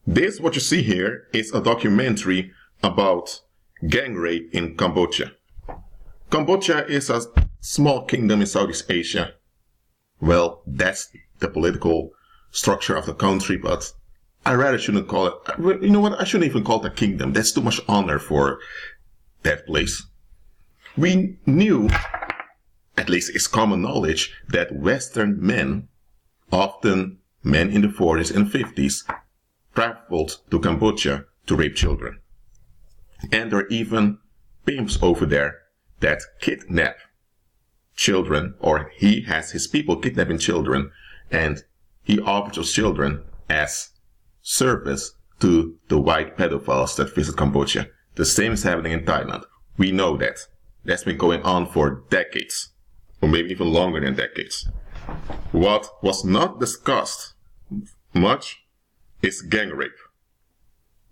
This, what you see here, is a documentary about gang rape in Cambodia. Cambodia is a small kingdom in Southeast Asia. Well, that's the political structure of the country, but I rather shouldn't call it, you know what, I shouldn't even call it a kingdom. That's too much honor for that place. We knew, at least it's common knowledge, that Western men, often men in the 40s and 50s, traveled to Cambodia to rape children. And there are even pimps over there that kidnap children, or he has his people kidnapping children, and he offers those children as service to the white pedophiles that visit Cambodia. The same is happening in Thailand. We know that. That's been going on for decades, or maybe even longer than decades. What was not discussed much is gang rape.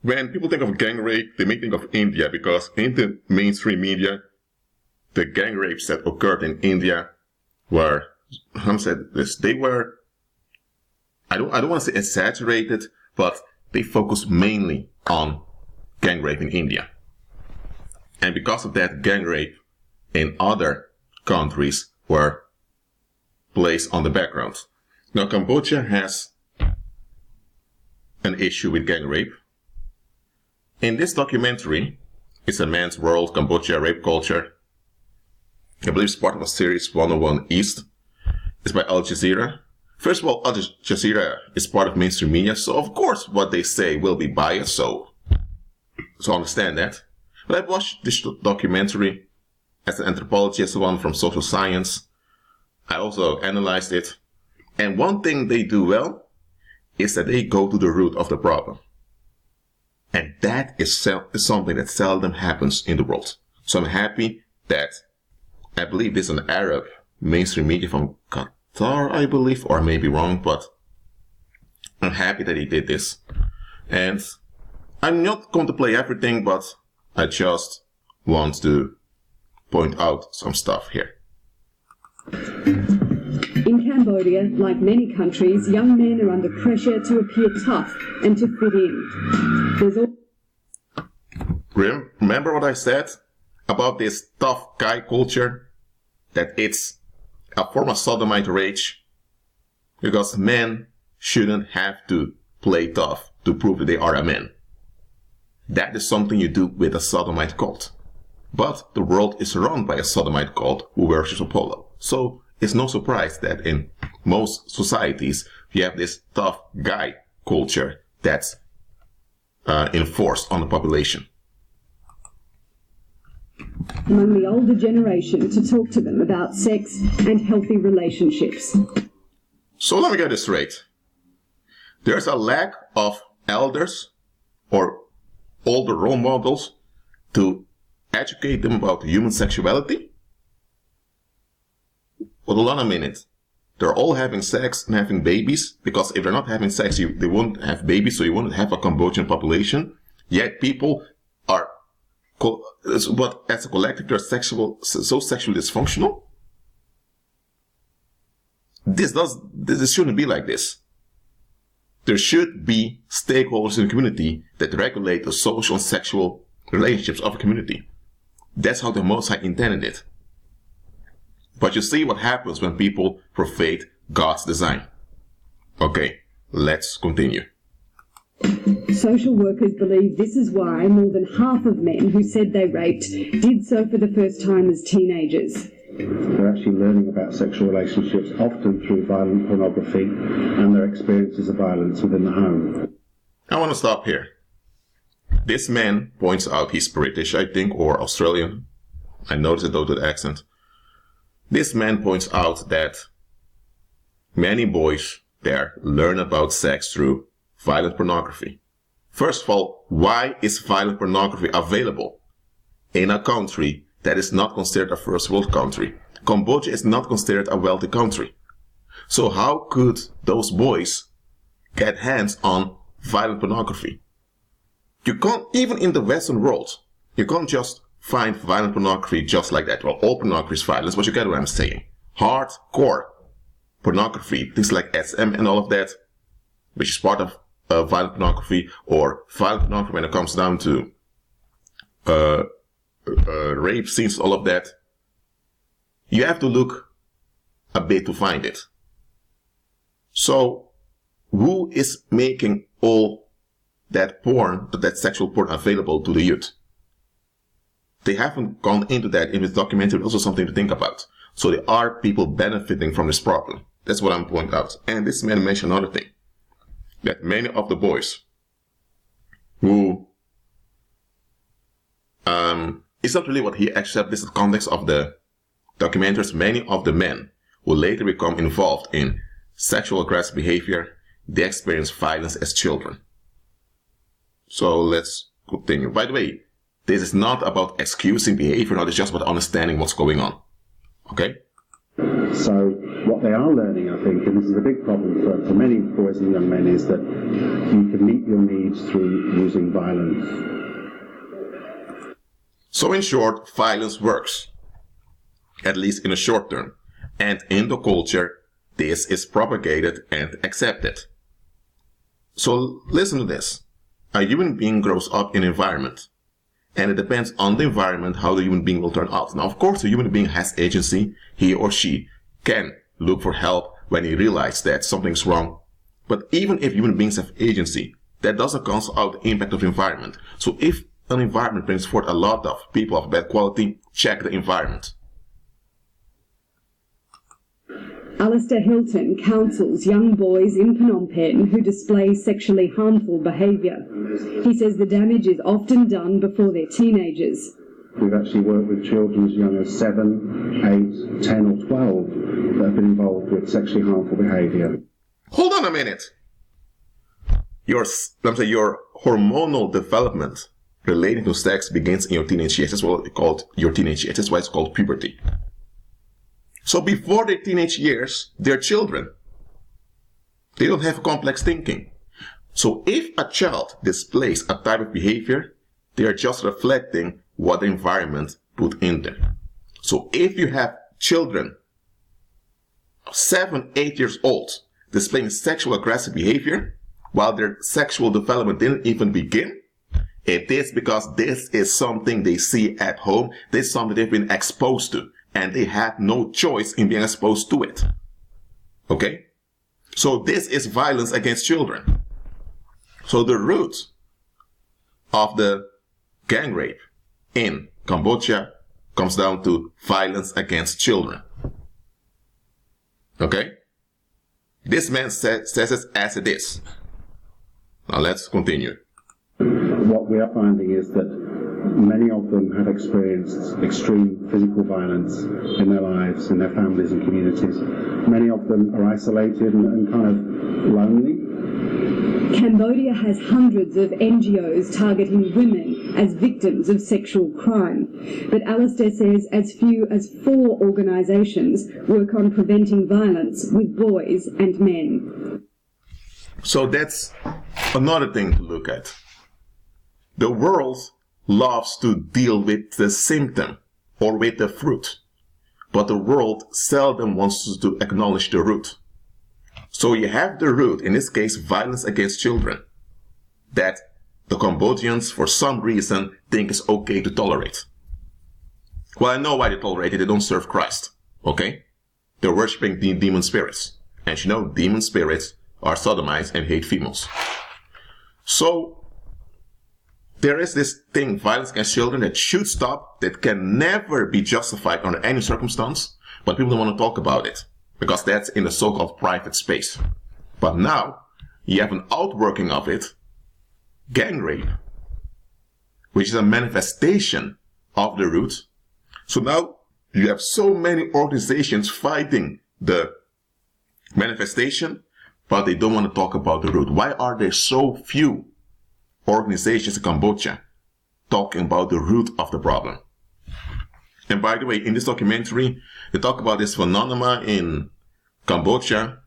When people think of gang rape, they may think of India, because in the mainstream media, the gang rapes that occurred in India were, they were, I don't want to say exaggerated, but they focused mainly on gang rape in India. And because of that, gang rape in other countries were placed on the background. Now, Cambodia has an issue with gang rape. In this documentary, It's a Man's World, Cambodia Rape Culture. I believe it's part of a series 101 East. It's by Al Jazeera. First of all, Al Jazeera is part of mainstream media, so of course what they say will be biased, so understand that. But I've watched this documentary as an anthropologist, one from social science. I also analyzed it. And one thing they do well is that they go to the root of the problem. And that is something that seldom happens in the world. So I'm happy that, I believe this is an Arab mainstream media from Qatar, I believe, or I may be wrong, but I'm happy that he did this. And I'm not going to play everything, but I just want to point out some stuff here. In Cambodia, like many countries, young men are under pressure to appear tough and to fit in. Remember what I said about this tough guy culture? That it's a form of sodomite rage? Because men shouldn't have to play tough to prove that they are a man. That is something you do with a sodomite cult. But the world is run by a sodomite cult who worships Apollo. So it's no surprise that in most societies you have this tough guy culture that's enforced on the population. Among the older generation to talk to them about sex and healthy relationships. So let me get this straight. There's a lack of elders or older role models to educate them about human sexuality? Well, hold on a minute. They're all having sex and having babies, because if they're not having sex, they won't have babies, so you won't have a Cambodian population. Yet people are, but as a collective, they're so sexually dysfunctional. This shouldn't be like this. There should be stakeholders in the community that regulate the social and sexual relationships of a community. That's how the Most High intended it. But you see what happens when people profane God's design. Okay, let's continue. Social workers believe this is why more than half of men who said they raped did so for the first time as teenagers. They're actually learning about sexual relationships, often through violent pornography and their experiences of violence within the home. I want to stop here. This man points out, he's British, I think, or Australian. I noticed it though to the accent. This man points out that many boys there learn about sex through violent pornography. First of all, why is violent pornography available in a country that is not considered a first world country? Cambodia is not considered a wealthy country. So how could those boys get hands on violent pornography? You can't, even in the Western world, you can't just find violent pornography just like that. Well, all pornography is violence, but you get what I'm saying. Hardcore pornography, things like SM and all of that, which is part of violent pornography or violent pornography when it comes down to rape scenes, all of that, you have to look a bit to find it. So who is making all that porn, that sexual porn available to the youth? They haven't gone into that in this documentary, also something to think about. So there are people benefiting from this problem. That's what I'm pointing out. And this man mentioned another thing, that many of the boys who, it's not really what he accepts, this is the context of the documentaries, many of the men who later become involved in sexual aggressive behavior, they experience violence as children. So let's continue. By the way, this is not about excusing behavior, no, it's just about understanding what's going on. Okay? So what they are learning, I think, and this is a big problem for many boys and young men, is that you can meet your needs through using violence. So in short, violence works, at least in the short term. And in the culture, this is propagated and accepted. So listen to this. A human being grows up in an environment. And it depends on the environment how the human being will turn out. Now, of course, the human being has agency. He or she can look for help when he realizes that something's wrong. But even if human beings have agency, that doesn't cancel out the impact of the environment. So if an environment brings forth a lot of people of bad quality, check the environment. Alistair Hilton counsels young boys in Phnom Penh who display sexually harmful behaviour. He says the damage is often done before they're teenagers. We've actually worked with children as young as 7, 8, 10 or 12 that have been involved with sexually harmful behaviour. Hold on a minute. Your hormonal development relating to sex begins in your teenage years. That's what it's called, your teenage years. That's why it's called puberty. So before their teenage years, they're children. They don't have complex thinking. So if a child displays a type of behavior, they are just reflecting what the environment put in there. So if you have children 7, 8 years old displaying sexual aggressive behavior while their sexual development didn't even begin, it is because this is something they see at home. This is something they've been exposed to. And they have no choice in being exposed to it. Okay? So this is violence against children. So the root of the gang rape in Cambodia comes down to violence against children. Okay? This man says it as it is. Now let's continue. What we are finding is that many of them have experienced extreme physical violence in their lives, in their families and communities. Many of them are isolated and kind of lonely. Cambodia has hundreds of NGOs targeting women as victims of sexual crime. But Alistair says as few as 4 organisations work on preventing violence with boys and men. So that's another thing to look at. The world loves to deal with the symptom or with the fruit, but the world seldom wants to acknowledge the root. So you have the root, in this case violence against children, that the Cambodians for some reason think is okay to tolerate. Well, I know why they tolerate it. They don't serve Christ, okay? They're worshipping demon spirits, and you know demon spirits are sodomites and hate females. So there is this thing, violence against children, that should stop, that can never be justified under any circumstance, but people don't want to talk about it, because that's in the so-called private space. But now, you have an outworking of it, gang rape, which is a manifestation of the root. So now, you have so many organizations fighting the manifestation, but they don't want to talk about the root. Why are there so few organizations in Cambodia talking about the root of the problem? And by the way, in this documentary, they talk about this phenomenon in Cambodia.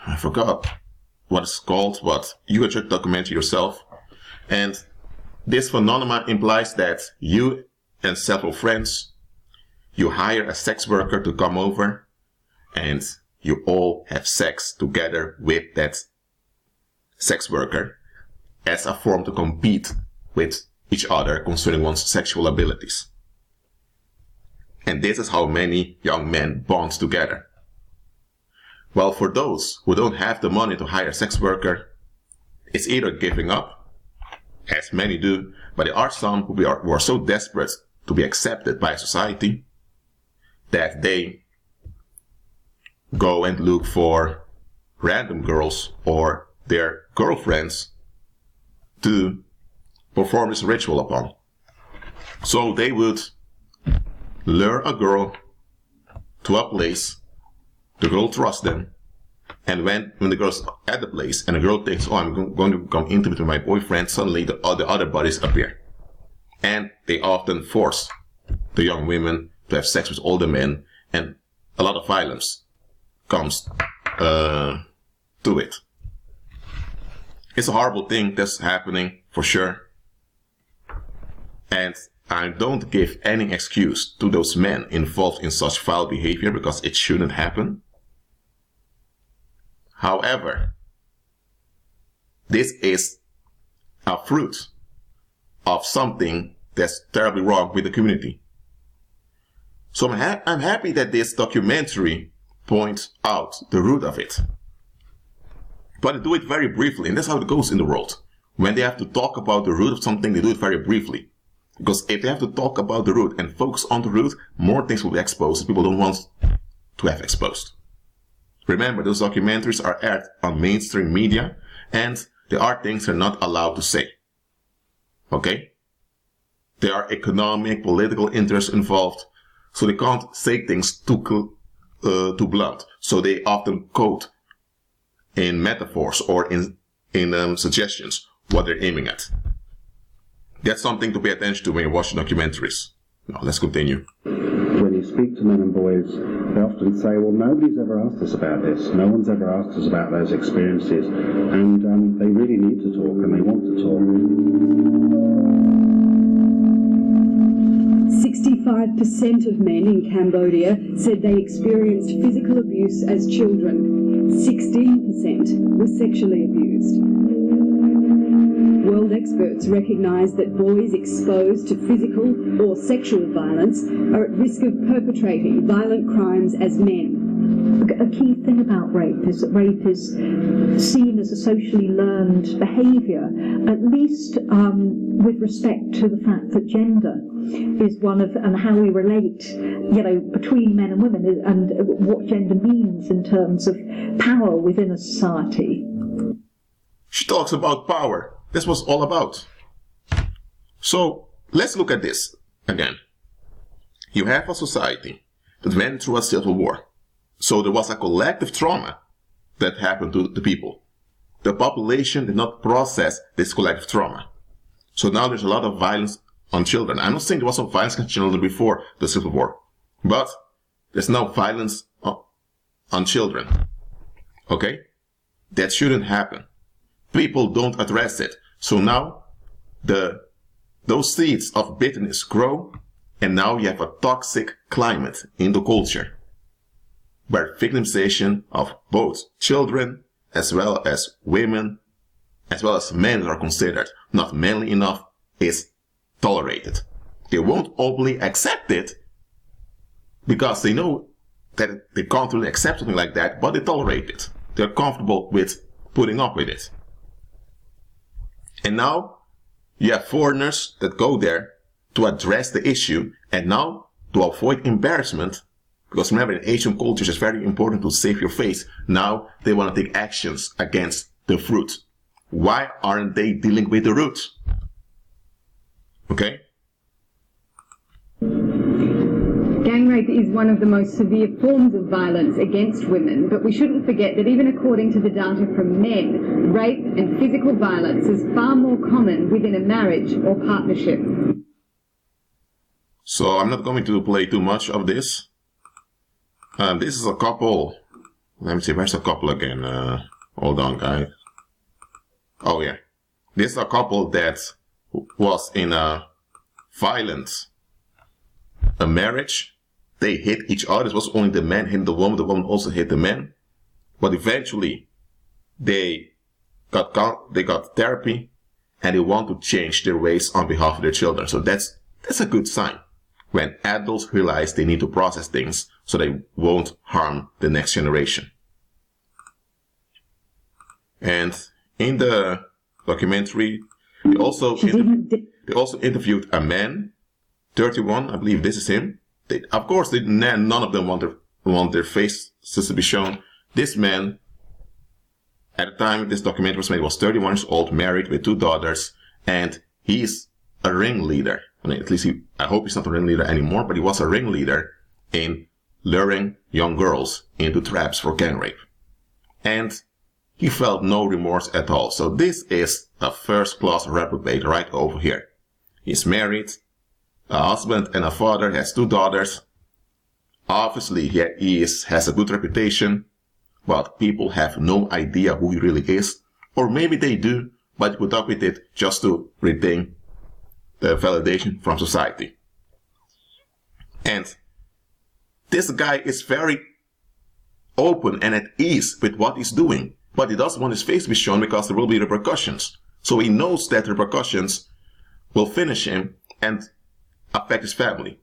I forgot what it's called, but you can check the documentary yourself. And this phenomenon implies that you and several friends, you hire a sex worker to come over and you all have sex together with that sex worker as a form to compete with each other concerning one's sexual abilities. And this is how many young men bond together. Well, for those who don't have the money to hire a sex worker, it's either giving up, as many do, but there are some who are so desperate to be accepted by society that they go and look for random girls or their girlfriends to perform this ritual upon. So they would lure a girl to a place, the girl trusts them, and when the girl's at the place and the girl thinks, oh, I'm going to become intimate with my boyfriend, suddenly the other bodies appear. And they often force the young women to have sex with older men, and a lot of violence comes to it. It's a horrible thing that's happening, for sure. And I don't give any excuse to those men involved in such foul behavior, because it shouldn't happen. However, this is a fruit of something that's terribly wrong with the community. So I'm happy that this documentary points out the root of it. But they do it very briefly, and that's how it goes in the world. When they have to talk about the root of something, they do it very briefly. Because if they have to talk about the root and focus on the root, more things will be exposed that people don't want to have exposed. Remember, those documentaries are aired on mainstream media, and there are things they're not allowed to say. Okay? There are economic, political interests involved, so they can't say things too blunt. So they often quote in metaphors or in suggestions what they're aiming at. That's something to pay attention to when you watch documentaries. Now, let's continue. When you speak to men and boys, they often say, well, nobody's ever asked us about this. No one's ever asked us about those experiences. And they really need to talk, and they want to talk. 65% of men in Cambodia said they experienced physical abuse as children. 16% were sexually abused. World experts recognise that boys exposed to physical or sexual violence are at risk of perpetrating violent crimes as men. A key thing about rape is that rape is seen as a socially learned behaviour, at least with respect to the fact that gender is one of, and how we relate, between men and women, and what gender means in terms of power within a society. She talks about power. That's what it's all about. So let's look at this again. You have a society that went through a civil war. So there was a collective trauma that happened to the people. The population did not process this collective trauma. So now there's a lot of violence on children. I'm not saying there was some violence on children before the civil war, but there's now violence on children. Okay? That shouldn't happen. People don't address it. So now those seeds of bitterness grow, and now you have a toxic climate in the culture where victimization of both children as well as women as well as men are considered not manly enough is tolerated. They won't openly accept it because they know that they can't really accept something like that, but they tolerate it. They're comfortable with putting up with it. And now you have foreigners that go there to address the issue, and now to avoid embarrassment, because remember, in Asian cultures it's very important to save your face. Now they want to take actions against the fruit. Why aren't they dealing with the root? Okay? Gang rape is one of the most severe forms of violence against women, but we shouldn't forget that even according to the data from men, rape and physical violence is far more common within a marriage or partnership. So I'm not going to play too much of this. This is a couple. Let me see, where's the couple again? Hold on, guys. Oh yeah. This is a couple that was in a violent marriage. They hit each other. It was only the man hitting the woman also hit the man. But eventually, they they got therapy, and they want to change their ways on behalf of their children. So that's a good sign when adults realize they need to process things so they won't harm the next generation. And in the documentary, they also interviewed a man, 31, I believe this is him. Of course, none of them want their faces to be shown. This man, at the time this documentary was made, was 31 years old, married with 2 daughters, and he's a ringleader. I mean, at least I hope he's not a ringleader anymore, but he was a ringleader in luring young girls into traps for gang rape. And he felt no remorse at all. So this is a first-class reprobate right over here. He's married, a husband and a father, has 2 daughters. Obviously, he has a good reputation, but people have no idea who he really is. Or maybe they do, but put up with it just to retain the validation from society. And this guy is very open and at ease with what he's doing, but he doesn't want his face to be shown because there will be repercussions. So he knows that repercussions will finish him and affect his family.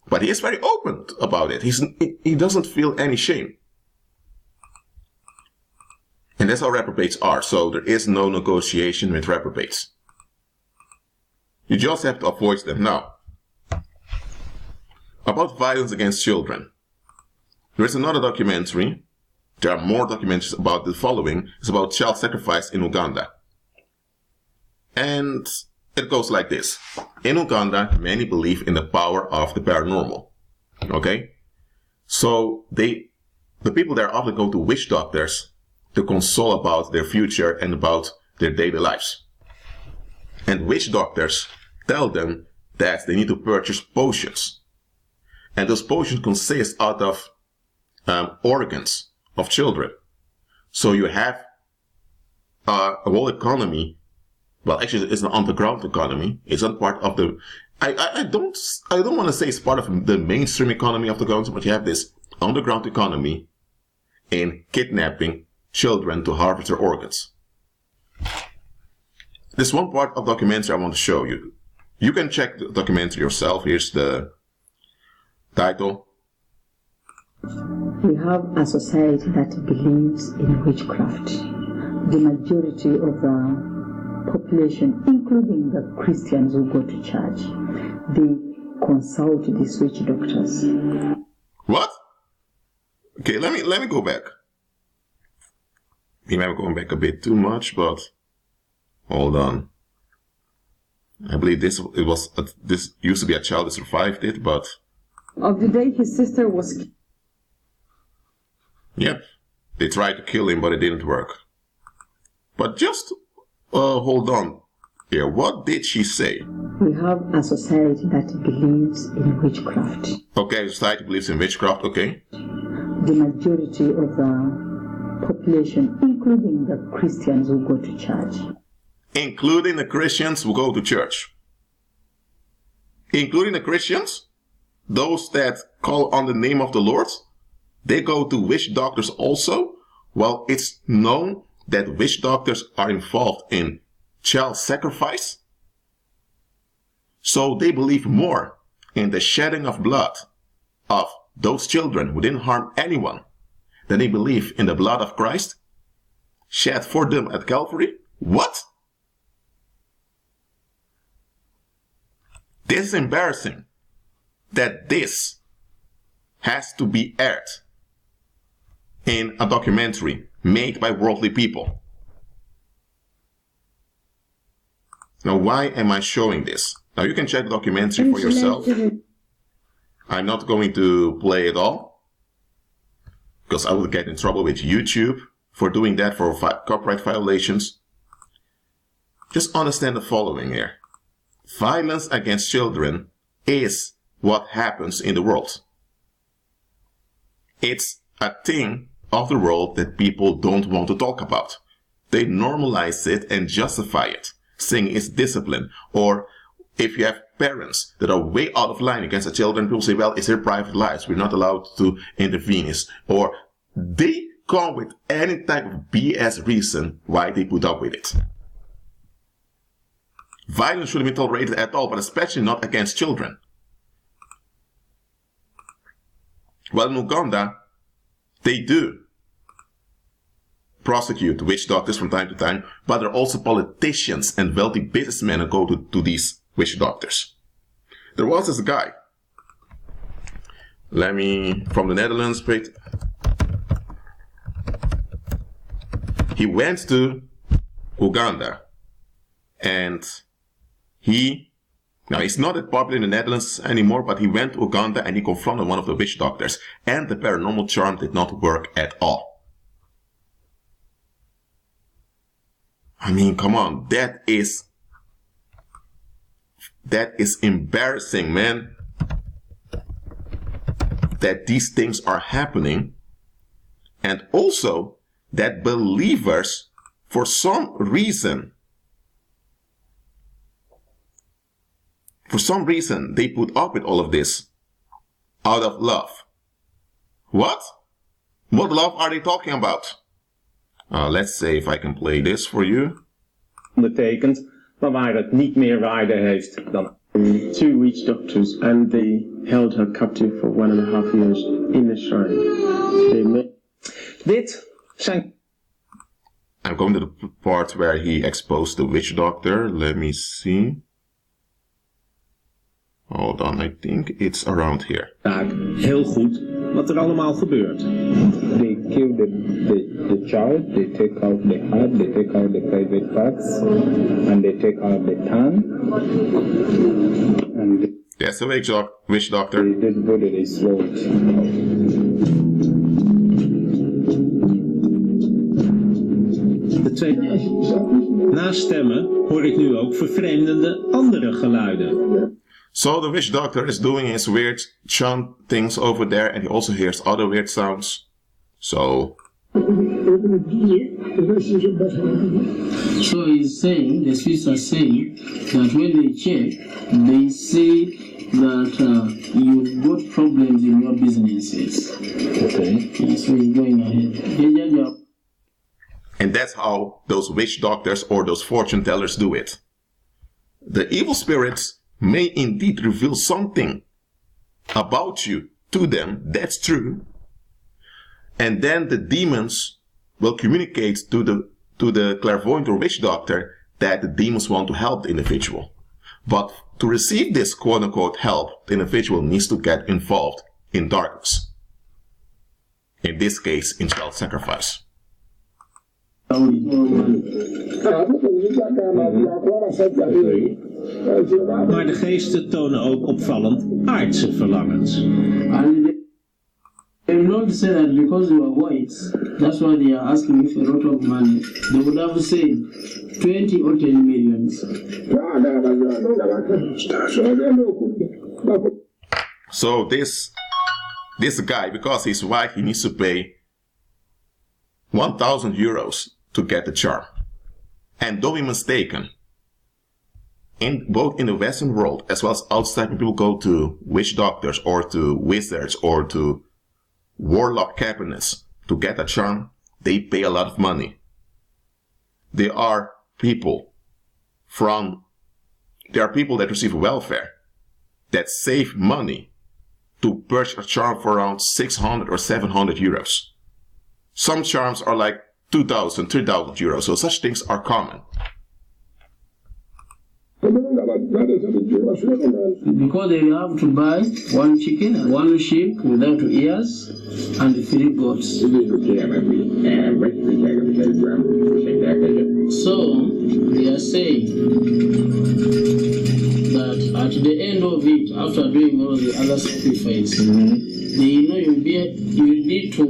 But he is very open about it. He doesn't feel any shame. And that's how reprobates are. So there is no negotiation with reprobates. You just have to avoid them. Now, about violence against children. There is another documentary. There are more documentaries about the following. It's about child sacrifice in Uganda. And it goes like this. In Uganda, many believe in the power of the paranormal. Okay? So the people there often go to witch doctors to console about their future and about their daily lives. And witch doctors tell them that they need to purchase potions. And those potions consist out of organs of children. So you have a whole economy. Well, actually, it's an underground economy. It's not part of the. I don't want to say it's part of the mainstream economy of the country, but you have this underground economy in kidnapping children to harvest their organs. There's one part of the documentary I want to show you. You can check the documentary yourself. Here's the title. We have a society that believes in witchcraft. The majority of the population, including the Christians who go to church, they consult these witch doctors. What? Okay, let me go back. Maybe I'm going back a bit too much, but hold on. I believe this used to be a child that survived it, but of the day his sister was. Yep, they tried to kill him, but it didn't work. But just hold on here. What did she say? We have a society that believes in witchcraft. Okay, society believes in witchcraft. Okay. The majority of the population, including the Christians who go to church. Including the Christians who go to church. Including the Christians, those that call on the name of the Lord, they go to witch doctors also. Well, it's known that witch doctors are involved in child sacrifice. So they believe more in the shedding of blood of those children who didn't harm anyone than they believe in the blood of Christ shed for them at Calvary. What? This is embarrassing that this has to be aired in a documentary made by worldly people. Now, why am I showing this? Now, you can check the documentary for yourself. I'm not going to play it all, because I will get in trouble with YouTube for doing that, for copyright violations. Just understand the following here. Violence against children is what happens in the world. It's a thing of the world that people don't want to talk about. They normalize it and justify it, saying it's discipline. Or if you have parents that are way out of line against the children, people say, well, it's their private lives. We're not allowed to intervene. Or they come with any type of BS reason why they put up with it. Violence shouldn't be tolerated at all, but especially not against children. Well, in Uganda, they do prosecute witch doctors from time to time, but there are also politicians and wealthy businessmen who go to these witch doctors. There was this guy, from the Netherlands, wait. He went to Uganda, and now he's not that popular in the Netherlands anymore, but he went to Uganda and he confronted one of the witch doctors, and the paranormal charm did not work at all. I mean, come on, that is embarrassing, man, that these things are happening, and also that believers, for some reason, they put up with all of this out of love. What? What love are they talking about? Let's see if I can play this for you. Ondertekend, maar waar het niet meer waarde heeft dan. Two witch doctors, and they held her captive for 1.5 years in a shrine. Dit zijn. I'm going to the part where he exposed the witch doctor. Let me see. Hold on, I think it's around here. Heel goed wat er allemaal gebeurt. They kill the child, they take out the heart, they take out the private parts, and they take out the tongue. And that's a witch doctor. This body they throw it. De twee. Na stemmen hoor ik nu ook vervreemdende andere geluiden. So the witch doctor is doing his weird chant things over there, and he also hears other weird sounds. So he's saying, the Swiss are saying, that when they check, they say that you've got problems in your businesses. Okay. And so he's going ahead. And that's how those witch doctors or those fortune tellers do it. The evil spirits may indeed reveal something about you to them, that's true. And then the demons will communicate to the clairvoyant or witch doctor that the demons want to help the individual. But to receive this quote-unquote help, the individual needs to get involved in darkness. In this case, in child sacrifice. Maar de geesten tonen ook opvallend aardse verlangens. They will not say that because you are white, that's why they are asking you for a lot of money. They would have said 20 or 10 millions. So this guy, because he's white, he needs to pay 1,000 euros to get the charm. And don't be mistaken, both in the Western world as well as outside, when people go to witch doctors or to wizards or to warlock cabinets to get a charm, they pay a lot of money. There are people that receive welfare that save money to purchase a charm for around 600 or 700 euros. Some charms are like 2,000, 3,000 euros, so such things are common. Because they have to buy 1 chicken and 1 sheep without ears and 3 goats. So they are saying that at the end of it, after doing all the other sacrifice, they know you need to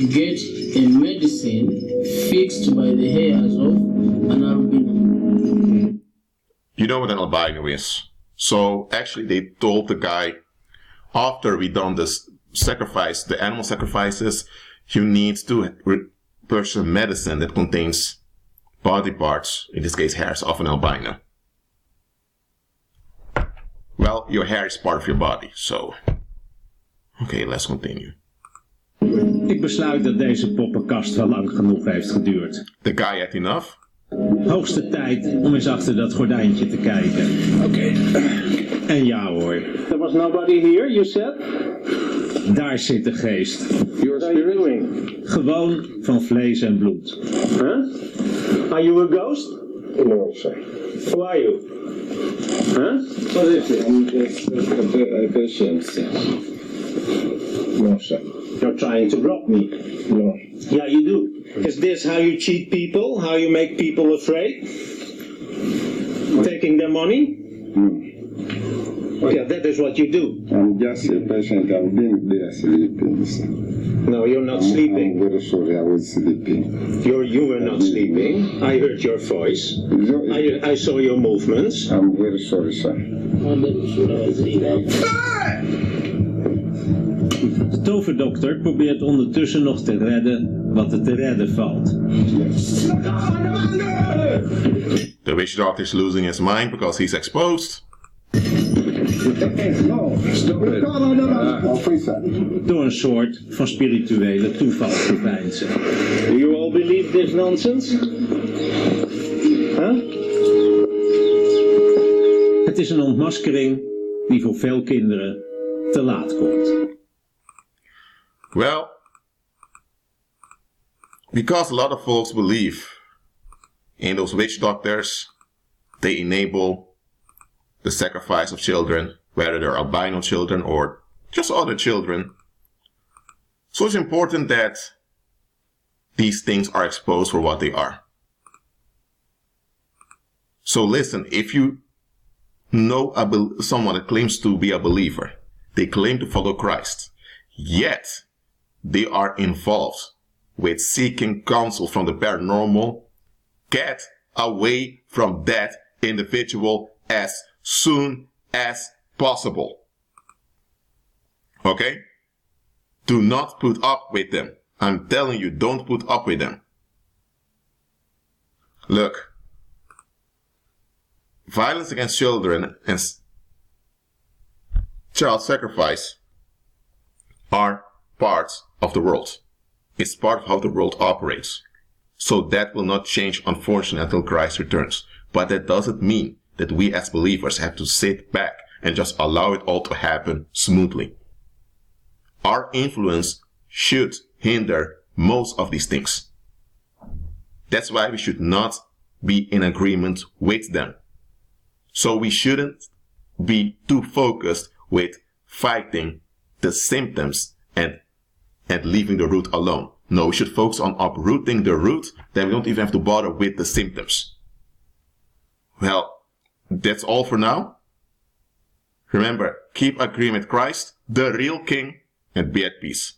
get a medicine fixed by the hairs of an albino. You know what an albino is. So actually they told the guy, after we done this sacrifice, the animal sacrifices, you need to purchase a medicine that contains body parts, in this case hairs, of an albino. Well, your hair is part of your body, so... Okay, let's continue. Ik besluit dat deze poppenkast wel lang genoeg heeft geduurd. The guy had enough. Hoogste tijd om eens achter dat gordijntje te kijken. Okay. En ja hoor, There was nobody here, you said? daar zit de geest. Your spirit? Gewoon van vlees en bloed. Huh? Are you a ghost? No, sir. Who are you? Huh? What is it? I'm just a patient. No, sir. You're trying to block me. No. Yeah, you do. Is this how you cheat people? How you make people afraid? Taking their money? Yeah, that is what you do. I'm just a patient. I've been there sleeping, sir. No, you're not sleeping. I'm very sorry, I was sleeping. You were not sleeping. I heard your voice. I saw your movements. I'm very sorry, sir. De toverdokter probeert ondertussen nog te redden wat er te redden valt. The witch doctor is losing his mind because he's exposed. Door een soort van spirituele toeval te veinzen. Do you all believe this nonsense? Huh? Het is een ontmaskering die voor veel kinderen te laat komt. Well, because a lot of folks believe in those witch doctors, they enable the sacrifice of children, whether they're albino children or just other children. So it's important that these things are exposed for what they are. So listen, if you know someone that claims to be a believer, they claim to follow Christ, yet they are involved with seeking counsel from the paranormal, get away from that individual as soon as possible. Okay? Do not put up with them. I'm telling you, don't put up with them. Look, violence against children and child sacrifice are parts of the world. It's part of how the world operates. So that will not change, unfortunately, until Christ returns. But that doesn't mean that we as believers have to sit back and just allow it all to happen smoothly. Our influence should hinder most of these things. That's why we should not be in agreement with them. So we shouldn't be too focused with fighting the symptoms and leaving the root alone. No, we should focus on uprooting the root, then we don't even have to bother with the symptoms. Well, that's all for now. Remember, keep agreeing with Christ, the real King, and be at peace.